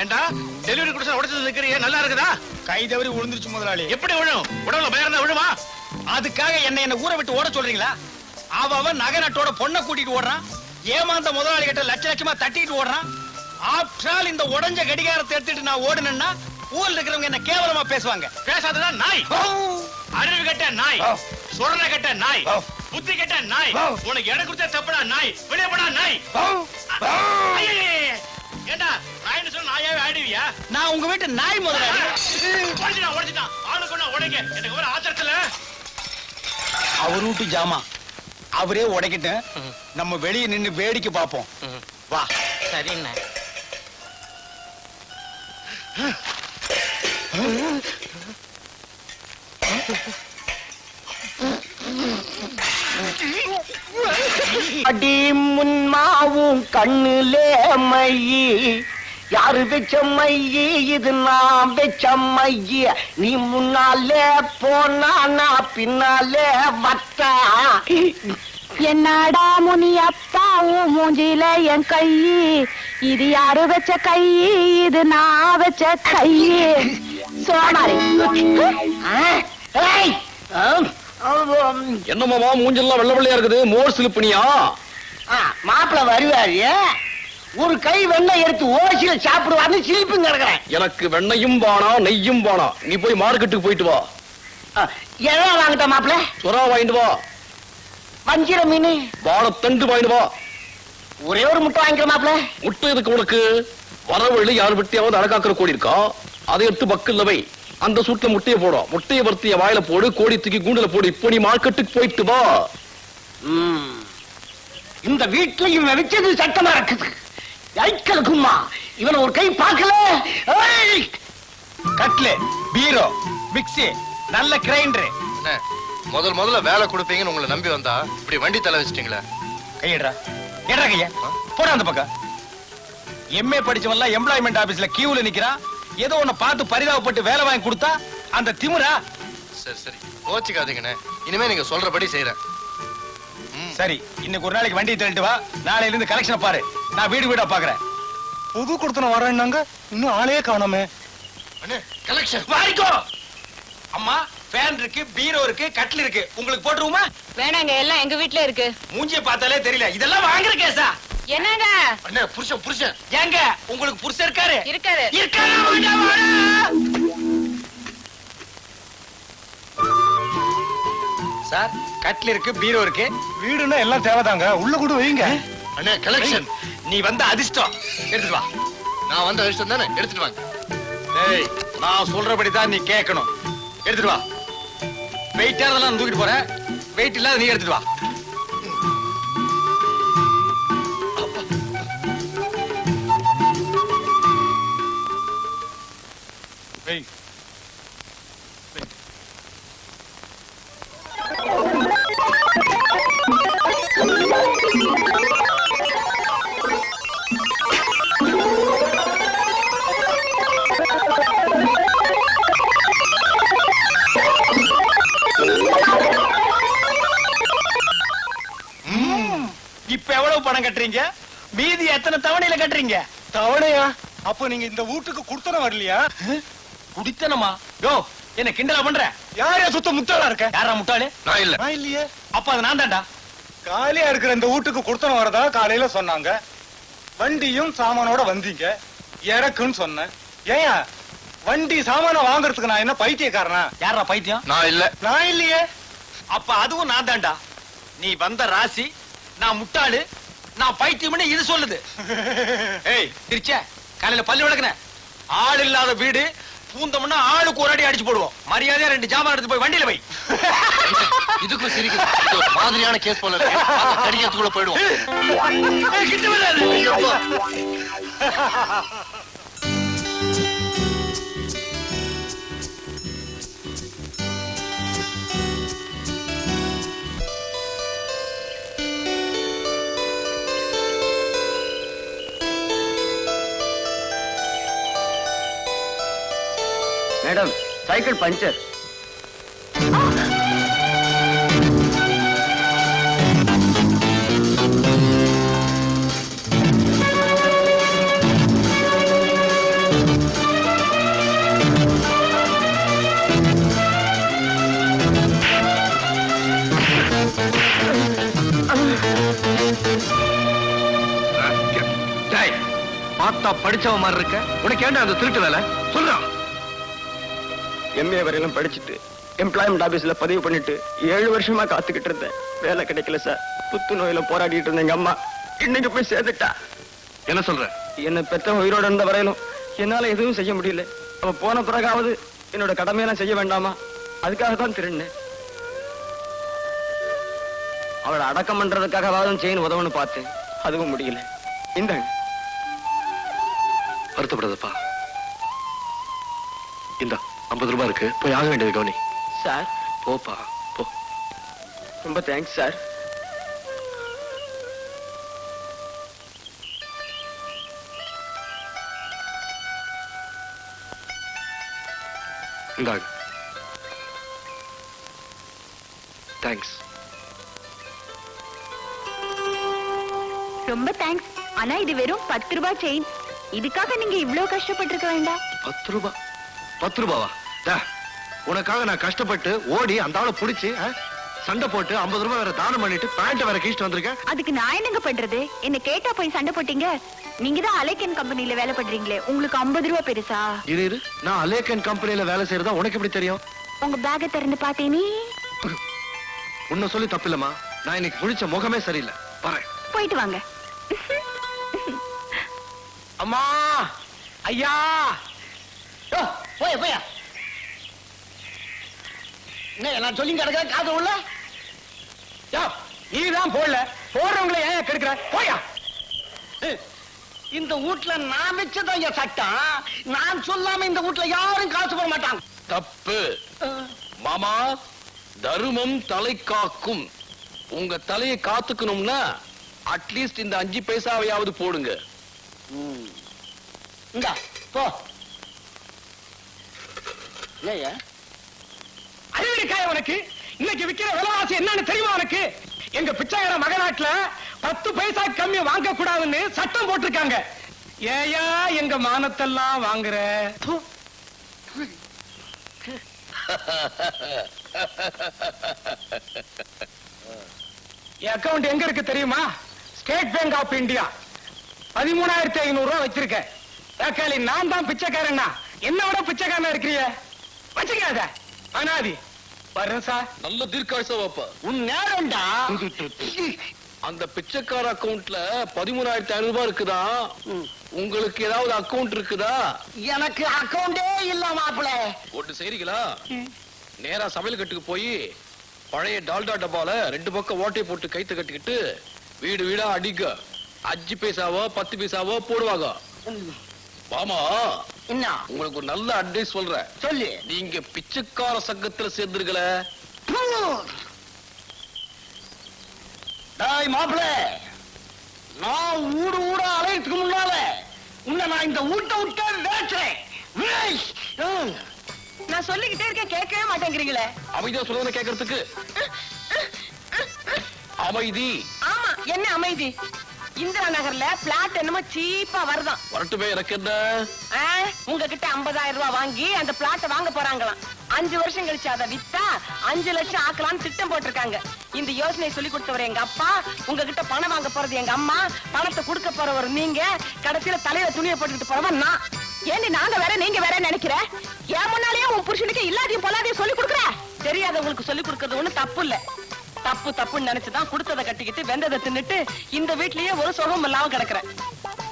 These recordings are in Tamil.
ஏண்டா டெலிவரி குடிசை உடைச்சது நிக்கிறியே, நல்லா இருக்குதா? கை தவறி விழுந்துருச்சு முதலாளி. எப்படி விழும்? உடம்புல பயம் இருந்தா விழுமா? அதுக்காக என்ன ஊரை விட்டு ஓட சொல்றீங்களா? அவன் நகை நட்டோட பொண்ணை கூட்டிட்டு ஓடுறான். ஏமாந்த முதலாளி கிட்ட லட்ச லட்சமா தட்டிட்டு ஓடுறான். ஆஃப்டர் ஆல் இந்த உடஞ்ச கடிகாரத்தை எடுத்துட்டு நான் ஓடுனேன்னா ஊர்ல இருக்கிறவங்க என்ன கேவலமா பேசுவாங்க. பேசாததான் நாய், அறிவு கட்ட நாய், சொரண கட்ட நாய், புத்தி கட்ட நாய். உனக்கு இடம் கொடுத்தா தப்புடா நாய், வெளியே போடா நாய். ஏண்டா நாய்னு சொன்னா நாயாவே ஆடுவியா? நான் உங்க வீட்டு நாய் முதலாளி. உடைச்சிட்டான் ஆளுக்கு ஒண்ணா உடைக்க எனக்கு ஒரு ஆத்திரத்துல. அவர் வீட்டு ஜாமா அவரே உடைக்கிட்டு நம்ம வெளியே நின்னு வேடிக்கை பார்ப்போம். வா. சரிண்ணே. அடி முன்மாவும் கண்ணுலே மையி, யாரு வச்ச மையி? இது நான் வச்ச மையி. நீ முன்னாலே போனா நான் பின்னாலே வத்தா. என்னடா முனியப்பா உன் மூஞ்சில என் கை, இது யாரு வச்ச கை? இது நான் வச்ச கை. சோமாரி. என்னமாமா மூஞ்செல்லாம் வெள்ள வெள்ளையா இருக்குது? மோர் சிலுப்பனியா? மாப்பிள்ள வருவாரு, ஒரு கை வெண்ணெய் எடுத்து ஓசியில சாப்பிடுவாரு. சிலிப்புங்க இருக்கிறேன். எனக்கு வெண்ணையும் வானா நெய்யும் வானா. நீ போய் மார்க்கெட்டுக்கு போயிட்டு வா. எல்லாம் வாங்கிட்ட மாப்பிள்ள. சுறா வாங்கிட்டு வா. வஞ்சிர மீன் வாழைத்தண்டு வாங்கிட்டு வா. ஒரே ஒரு முட்டை வாங்கிக்கிற மாப்பிள்ள. முட்டை எதுக்கு உனக்கு? வரவழி யார் வெட்டியாவது அடக்காக்கிற கோடி இருக்கா? அதை எடுத்து பக்கல்ல வை. அந்த சூட்ல முட்டையை போடும். முட்டையை வறுத்திய வாயில போடு, கோடி தூக்கி கூண்டுல போடு. இப்போ நீ மார்க்கெட்டுக்கு போயிட்டு வா. இந்த வீட்டுல இவன் வச்சது சட்டமா இருக்குது. ஐக்கலுக்குமா இவன் ஒரு கை பார்க்கல. கட்லு, பீரோ, மிக்ஸி, நல்ல கிரைண்டர். முதல்ல வேலை கொடுப்பீங்கன்னு உங்களை நம்பி வந்தா இப்படி வண்டி தலை வச்சிட்டீங்களே. கையடா ஏடா கையா போட அந்த பக்கம். எம்ஏ படிச்சவன்லாம் எம்ப்ளாய்மெண்ட் ஆபீஸ்ல கியூல நிக்கிறான். ஏதோ ஒண்ணு பார்த்து பரிதாபப்பட்டு வேலை வாங்கி கொடுத்தா அந்த திமுறா. சரி கோச்சிக்காதீங்கண்ணே, இனிமே நீங்க சொல்றபடி செய்யறேன். சரி, இன்னைக்கு ஒரு நாளைக்கு வண்டியை தள்ளிட்டு வா. நாளையில இருந்து கலெக்ஷனை பாரு. நான் வீடு வீடா பாக்குறேன். புது கொடுத்தன வரேன்னாங்க, இன்னும் ஆளையே காணோமே. கலெக்ஷன் வாரிக்கோ. அம்மா ஃபேன் இருக்கு, பீரோ இருக்கு, கட்டில் இருக்கு. உங்களுக்கு போட்டுருவோமா? வேணாங்க, எல்லாம் எங்க வீட்ல இருக்கு. மூஞ்சிய பார்த்தாலே தெரியல இதெல்லாம் வாங்குற கேஸா? என்னங்க அண்ணே புருஷன் ஏங்க உங்களுக்கு புருஷன் இருக்காரு? இருக்காரு. சார் கட்டில் இருக்கு, பீரோ இருக்கு. வீடுன்னா எல்லாம் தேவைதாங்க. உள்ள கூட வைங்க. அண்ணே கலெக்ஷன். நீ வந்த அதிர்ஷ்டம். எடுத்துட்டு வா. நான் வந்த விஷயம் தானே, எடுத்துட்டு வாங்க. ஏய், நான் சொல்றபடிதான் நீ கேட்கணும். எடுத்துட்டு வா. வெயிட்டா நான் தூக்கிட்டு போறேன். வெயிட் இல்லாத நீ எடுத்துட்டு வா. வெய். இப்ப எவ்வளவு பணம் கட்டுறீங்க? மீதி எத்தனை தவணையில கட்டுறீங்க? தவணையா? அப்ப நீங்க இந்த வீட்டுக்கு குடுத்தனம் வரலையா? குடித்தனமா? யோ, என்ன கிண்டலா பண்ற? யாரையா சுத்த முட்டாளா இருக்க? யாரா முட்டாளு? நான் இல்ல. நான் இல்லையே. அப்ப அது நான் தான்டா. காலியா இருக்கிற இந்த வீட்டுக்கு குடுத்தனம் வரதா காலையில சொன்னாங்க. வண்டியும் சாமானோட வந்தீங்க. இறக்குன்னு சொன்னேன். ஏயா வண்டி சாமான வாங்குறதுக்கு நான் என்ன பைத்தியக்காரனா? யாரா பைத்தியம்? நான் இல்ல. நான் இல்லையே. அப்ப அதுவும் நான் தான்டா. நீ வந்த ராசி, நான் முட்டாளு, நான் பைத்தியம்னு இது சொல்லுது. ஏய் திருச்ச, காலையில பல்லு விளக்குன. ஆள் இல்லாத வீடு பூந்தம்னா ஆளுக்கு ஒரு அடி அடிச்சு போடுவோம். மரியாதையா 2 ஜாமான் எடுத்து போய் வண்டியில வை. இதுக்கும் சிரிக்க மாதிரியான கேஸ் போல கடிக்கிறதுக்குள்ள போயிடுவோம். கிட்ட வராது. Madam, cycle puncture. பார்த்தா படிச்சவ மாதிரி இருக்க. உனக்கு ஏன்டா அந்த திருட்டு வேலை? சொல்றான். எம்ஏ வரையிலும் படிச்சுட்டு எம்ப்ளாய்மெண்ட் ஆபீஸ்ல பதிவு பண்ணிட்டு 7 வருஷமா காத்துக்கிட்டு இருந்தேன். வேலை கிடைக்கல சார். புத்து நோயில போராடிட்டு இருந்த எங்க அம்மா இன்னைக்கு போய் சேர்ந்துட்டா. என்ன சொல்ற? என்ன பெத்த உயிரோட இருந்த வரையிலும் என்னால எதுவும் செய்ய முடியல. அவ போன பிறகாவது என்னோட கடமையெல்லாம் செய்ய வேண்டாமா? அதுக்காக தான் திருண்ணேன். அவளை அடக்கம் பண்றதுக்காகவாதும் செயின் உதவுன்னு பார்த்தேன். அதுவும் முடியல. இந்தாங்க. வருத்தப்படாதப்பா. இந்த 50 ரூபாய் இருக்கு, போய் ஆக வேண்டியது கவனி. சார் போப்பா போ. ரொம்ப தேங்க்ஸ் சார். இந்தாங்க. தேங்க்ஸ். ரொம்ப தேங்க்ஸ். ஆனா இது வெறும் 10 ரூபாய் செயின். இதுக்காக நீங்க இவ்ளோ கஷ்டப்பட்டிருக்க வேண்டாம். 10 ரூபாய்? 10 ரூபாவா? உனக்காக நான் கஷ்டப்பட்டு ஓடி அந்த ஆளை புடிச்சு சண்டை போட்டு 50 ரூபாய் வேற தானம் பண்ணிட்டு பேண்ட் வேற கீழ்ச்சிட்டு வந்திருக்கேன். அதுக்கு நான் என்னங்க பண்றது? என்ன கேட்டா போய் சண்டை போட்டீங்க. நீங்க தான் அலைக்கன் கம்பெனில வேலை பண்றீங்களே, உங்களுக்கு 50 ரூபாய் பெருசா? இரு, நான் அலேக்கன் கம்பெனில வேலை செய்யறதா உனக்கு எப்படி தெரியும்? உங்க பேக திறந்து பாத்தேனே. உன்னை சொல்லி தப்பில்லமா. நான் இன்னைக்கு குளிச்ச முகமே சரியில்லை. வரேன். போயிட்டு வாங்க. அம்மா, ஐயா, போய போயா. என்ன நான் சொல்லி கிடக்க காது உள்ள நீதான் போடல, போடுறவங்களை ஏன் கெடுக்கிற? போயா. இந்த வீட்டுல நான் வச்சதான் என் சட்டம். நான் சொல்லாம இந்த வீட்டுல யாரும் காசு போட மாட்டாங்க. தப்பு மாமா. தர்மம் தலை காக்கும். உங்க தலையை காத்துக்கணும்னா அட்லீஸ்ட் இந்த 5 பைசாவையாவது போடுங்க. இந்தா போ. இல்லையா அறிவிக்காய உனக்கு இன்னைக்கு விக்கிற விலைவாசி என்னன்னு தெரியுமா உனக்கு? எங்க பிச்சைக்கார மகநாட்டுல 10 பைசா கம்மி வாங்க கூடாதுன்னு சட்டம் போட்டிருக்காங்க. ஏயா எங்க மானத்தெல்லாம் வாங்குற? என் அக்கவுண்ட் எங்க இருக்கு தெரியுமா? State bank of India. 13,500 ரூபாய் வச்சிருக்கேன். தக்காளி நான் தான் பிச்சைக்காரன்னா என்ன விட பிச்சைக்காரனா இருக்கிறிய? வச்சுக்காத அனாதி. வரேன் சார். நல்ல தீர்க்காயுசா வாப்பா. உன் நேரம்டா. அந்த பிச்சைக்கார அக்கவுண்ட்ல 13,500 ரூபாய் இருக்குதா? உங்களுக்கு ஏதாவது அக்கவுண்ட் இருக்குதா? எனக்கு அக்கவுண்டே இல்ல மாப்பிள. ஒட்டு செய்றீங்களா? நேரா சமையல் கட்டுக்கு போய் பழைய டால்டா டப்பால 2 பக்கம் ஓட்டையை போட்டு கைத்து கட்டிக்கிட்டு வீடு வீடா அடிக்க 5 பைசாவோ 10 பைசாவோ போடுவாங்க. மாமா, என்ன உங்களுக்கு ஒரு நல்ல அட்வைஸ் சொல்றேன். சொல்லு. நீங்க பிச்சைக்கார சங்கத்துல சேர்ந்துருக்கல. டேய் மாப்பிள, நான் ஊடு ஊடா அலையத்துக்கு முன்னால உன்னை நான் இந்த ஊட்ட விட்டு வேற்றேன். நான் சொல்லிக்கிட்டே இருக்கேன், கேட்கவே மாட்டேங்கிறீங்களே. அமைதியா சொல்றத கேட்கறதுக்கு. அமைதி. ஆமா, என்ன அமைதி? இந்திரா நகர்ல பிளாட் என்னமோ சீப்பா வருதான். வரட்டுமே, எனக்கு என்ன? உங்ககிட்ட 50,000 ரூபாய் வாங்கி அந்த பிளாட்டை வாங்க போறாங்களாம். 5 வருஷம் கழிச்சு அதை வித்தா 5 லட்சம் ஆக்கலாம்னு திட்டம் போட்டிருக்காங்க. இந்த யோசனை சொல்லி கொடுத்தவர் எங்க அப்பா, உங்ககிட்ட பணம் வாங்க போறது எங்க அம்மா, பணத்தை கொடுக்க போறவர் நீங்க, கடைசியில தலையில துணியை போட்டுக்கிட்டு போறவன் நான். ஏன் நாங்க வேற நீங்க வேற நினைக்கிற? ஏன் முன்னாலேயே உன் புருஷனுக்கு இல்லாதையும் பொல்லாதையும் சொல்லி கொடுக்குற? தெரியாதவங்களுக்கு சொல்லி கொடுக்கறது ஒண்ணு தப்பு இல்ல. தப்பு தப்புன்னு நினைச்சுதான் கொடுத்ததை கட்டிக்கிட்டு வெந்ததை தின்னுட்டு இந்த வீட்லயே ஒரு சுகம் இல்லாம கிடக்குறேன்.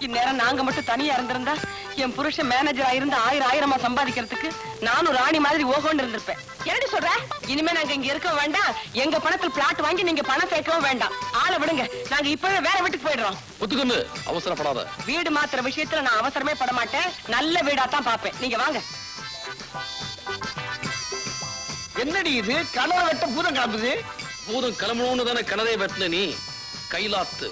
இந்நேரம் நாங்க மட்டும் தனியா இருந்திருந்தா என் புருஷன் மேனேஜரா இருந்து 1000-1000 சம்பாதிக்கிறதுக்கு நானும் ராணி மாதிரி ஓகோன்னு இருந்திருப்பேன். என்னடி சொல்ற? இனிமே நாங்க இங்க இருக்க வேண்டாம். எங்க பணத்தில் பிளாட் வாங்கி நீங்க பணம் சேர்க்கவும் வேண்டாம். ஆளை விடுங்க, நாங்க இப்பவே வேற வீட்டுக்கு போயிடுறோம். ஒத்துக்கொண்டு அவசரப்படாத. வீடு மாத்திர விஷயத்துல நான் அவசரமே பட மாட்டேன். நல்ல வீடா தான் பாப்பேன். நீங்க வாங்க. என்னடி இது? கனவை வெட்ட பூதம் கிளம்புது. பூதம் கிளம்பணும்னு தானே கனதை வெட்டின நீ. கைலாத்து.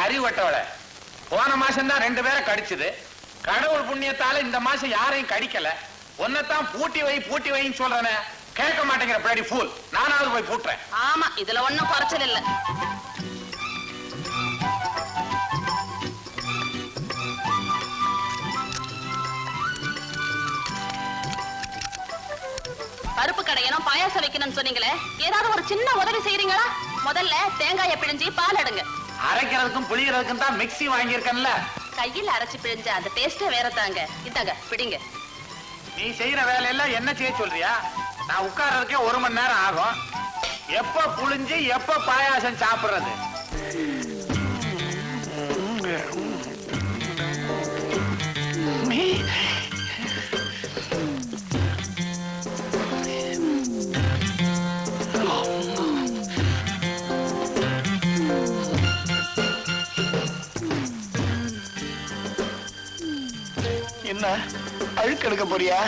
அறிவட்டவள போன மாசம் தான் 2 பேரை கடிச்சது. கடவுள் புண்ணியத்தால இந்த மாசம் யாரையும் கடிக்கல. ஒன்னதான் பூட்டி வைன்னு சொல்றேனே, கேட்க மாட்டேங்கிற பிளாடி ஃபூல். நானாவது போய் பூட்டுறேன். ஆமா, இதுல ஒண்ணும் குறைச்சல் இல்ல. பருப்பு கடையணும், பாயாசம் வைக்கணும்னு சொன்னீங்களே, ஏதாவது ஒரு சின்ன உதவி செய்றீங்களா? முதல்ல தேங்காயை பிழிஞ்சி பால் எடுங்க. அரைக்கிறதுக்கும் புளியறதுக்கும் தான் மிக்ஸி வாங்கியிருக்கேன்ல. கையில அரைச்சு பிழிஞ்ச அந்த டேஸ்டே வேற தாங்க. இந்தாங்க பிடிங்க. நீ செய்யற வேலையெல்லாம் என்ன செய்ய சொல்றியா? நான் உட்கார்றதுக்கே 1 மணி நேரம் ஆகும். எப்ப புளிஞ்சு எப்ப பாயாசம் சாப்பிடுறது? என்ன அழுக்கு எடுக்க போறியா?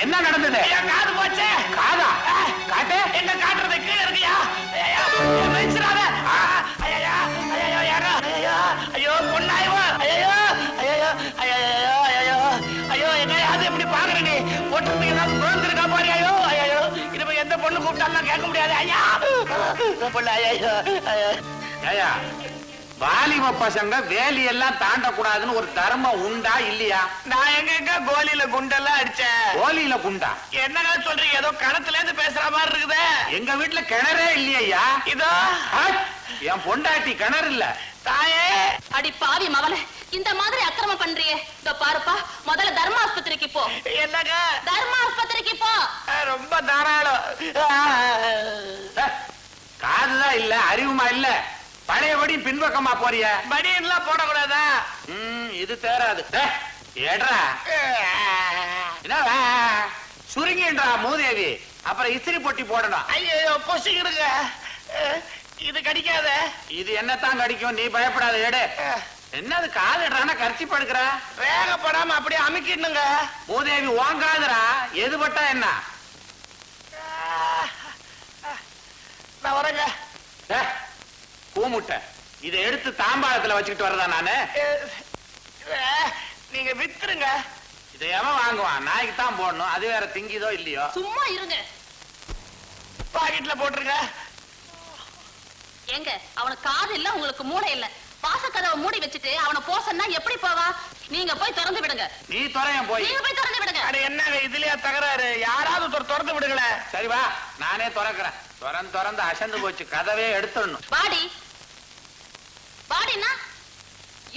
என்ன நடந்தது? காது போச்சு. காதா? காட்டு. என்ன காட்டுறது? கீழே இருக்கியா? ஐயோ பொண்ணாயவா! ஐயோ என்னையாவது எப்படி பாக்குற நீ? போட்டுறதுக்கு ஏதாவது குழந்திருக்கா பாரு. ஐயோ இனிமே எந்த பொண்ணு கூப்பிட்டாலும் கேட்க முடியாது. ஐயா பொண்ணு. ஐயா வாலிப பசங்க வேலி எல்லாம் தாண்டக்கூடாதுன்னு ஒரு தர்மம் உண்டா இல்லையா? நான் எங்க கோலியில குண்டெல்லாம் அடிச்சேன். கோலியில குண்டா? என்னங்க சொல்றீங்க? ஏதோ கணத்துல இருந்து பேசுற மாதிரி இருக்குது. எங்க வீட்டுல கிணறே இல்லையா? இதோ என் பொண்டாட்டி கிணறு இல்ல. தாயே அடி பாவி மவளே, இந்த மாதிரி அக்கிரமம் பண்றியே. இதோ பாருப்பா, முதல்ல தர்ம ஆஸ்பத்திரிக்கு போ. என்னங்க? தர்ம ஆஸ்பத்திரிக்கு போ. ரொம்ப தாராளம். காதுதான் இல்ல, அறிவுமா இல்ல. பழையபடி பின்பக்கமா போறிய? படியெல்லாம் போடக்கூடாதா? இது தேராது. ஏட்ரா என்ன சுருங்கின்றா மூதேவி. அப்புறம் இஸ்திரி பொட்டி போடணும். ஐயோ பொசிக்கிடுங்க. இது கடிக்காத. இது என்னத்தான் கடிக்கும், நீ பயப்படாத. எடு. என்னது காதுடுறானா கரிச்சி படுக்கிற? வேகப்படாம அப்படியே அமுக்கிடுங்க. மூதேவி வாங்காதுரா. எது பட்டா என்ன? நான் வரேங்க. பூமுட்டை இதை எடுத்து தாம்பாளத்துல வச்சுக்கிட்டு வரதா நானு? நீங்க வித்துருங்க. இதை எவன் வாங்குவான்? நாய்க்கு தான் போடணும். அது வேற திங்கிதோ இல்லையோ. சும்மா இருங்க. பாக்கெட்ல போட்டுருங்க. ஏங்க அவனுக்கு காது இல்ல, உங்களுக்கு மூளை இல்ல. வாசக்கதவை மூடி வச்சுட்டு அவனை போசன்னா எப்படி போவா? நீங்க போய் திறந்து விடுங்க. நீ துறையன் போய். நீங்க போய் திறந்து விடுங்க. அட என்னங்க இதுலயா தகராறு? யாராவது திறந்து விடுங்களேன். சரி வா, நானே திறக்கிறேன். திறந்து அசந்து போச்சு. கதவே எடுத்துடணும். பாடி பாடினா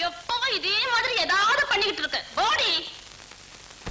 எப்பவும் இதே மாதிரி ஏதாவது பண்ணிக்கிட்டு இருக்க.